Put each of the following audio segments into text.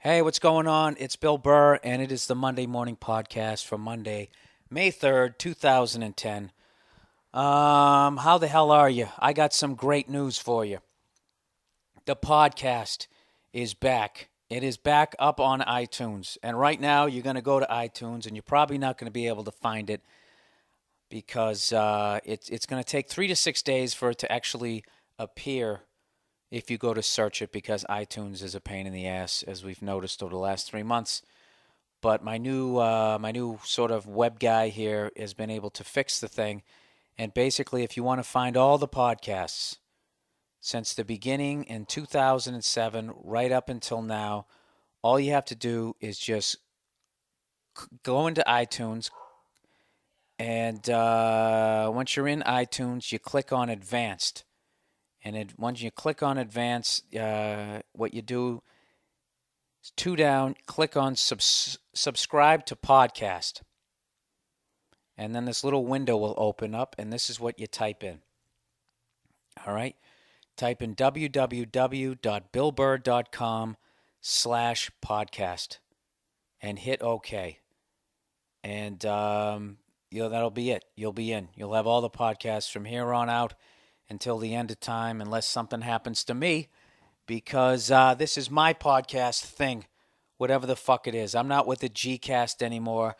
Hey, what's going on? It's Bill Burr, and it is the Monday Morning Podcast for Monday, May 3rd, 2010. How the hell are you? I got some great news for you. The podcast is back. It is back up on iTunes. And right now, you're going to go to iTunes, and you're probably not going to be able to find it because it's going to take 3 to 6 days for it to actually appear if you go to search it, because iTunes is a pain in the ass, as we've noticed over the last 3 months. But my new sort of web guy here has been able to fix the thing. And basically, if you want to find all the podcasts since the beginning in 2007 right up until now, all you have to do is just go into iTunes. And once you're in iTunes, you click on Advanced. And once you click on Advance, what you do is 2 down, click on Subscribe to Podcast. And then this little window will open up, and this is what you type in. All right? Type in www.billburr.com/podcast and hit OK. And that'll be it. You'll be in. You'll have all the podcasts from here on out until the end of time, unless something happens to me, because this is my podcast thing, whatever the fuck it is. I'm not with the Gcast anymore.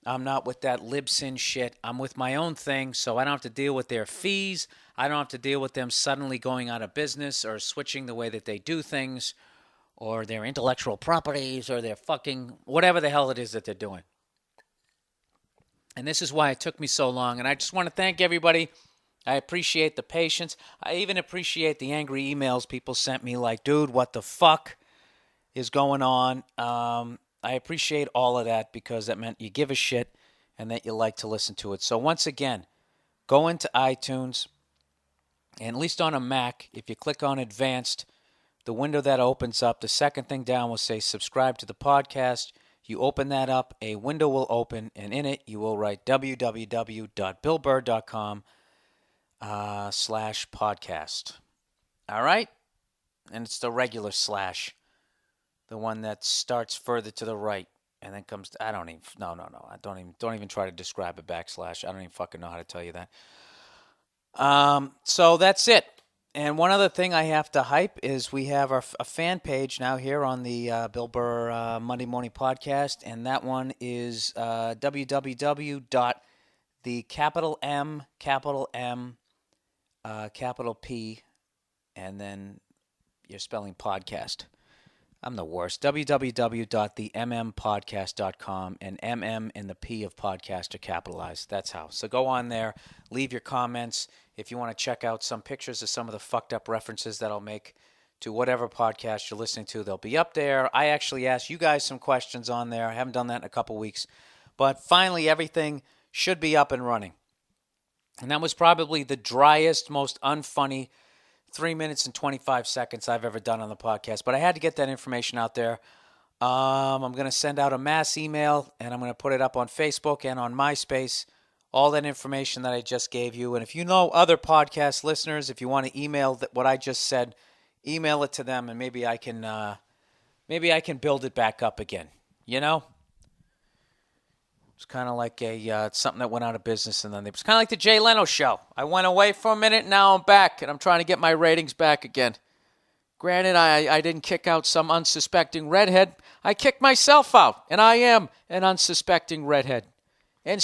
I'm not with that Libsyn shit. I'm with my own thing, so I don't have to deal with their fees. I don't have to deal with them suddenly going out of business or switching the way that they do things or their intellectual properties or their fucking whatever the hell it is that they're doing. And this is why it took me so long, and I just want to thank everybody. I appreciate the patience. I even appreciate the angry emails people sent me like, dude, what the fuck is going on? I appreciate all of that because that meant you give a shit and that you like to listen to it. So once again, go into iTunes, and at least on a Mac, if you click on Advanced, the window that opens up, the second thing down will say subscribe to the podcast. You open that up, a window will open, and in it you will write www.billburr.com /podcast. All right? And it's the regular slash, the one that starts further to the right and then comes to, I don't even try to describe a backslash. I don't even fucking know how to tell you that. So that's it. And one other thing I have to hype is we have a fan page now here on the Bill Burr Monday Morning Podcast, and that one is www.the capital P, and then you're spelling podcast. I'm the worst. www.themmpodcast.com, and MM and the P of podcast are capitalized. That's how. So go on there, leave your comments. If you want to check out some pictures of some of the fucked up references that I'll make to whatever podcast you're listening to, they'll be up there. I actually asked you guys some questions on there. I haven't done that in a couple weeks. But finally, everything should be up and running. And that was probably the driest, most unfunny 3 minutes and 25 seconds I've ever done on the podcast. But I had to get that information out there. I'm going to send out a mass email, and I'm going to put it up on Facebook and on MySpace, all that information that I just gave you. And if you know other podcast listeners, if you want to email what I just said, email it to them, and maybe I can build it back up again. You know? It's kind of like something that went out of business, and then it's kind of like the Jay Leno show. I went away for a minute, now I'm back, and I'm trying to get my ratings back again. Granted, I didn't kick out some unsuspecting redhead. I kicked myself out, and I am an unsuspecting redhead. And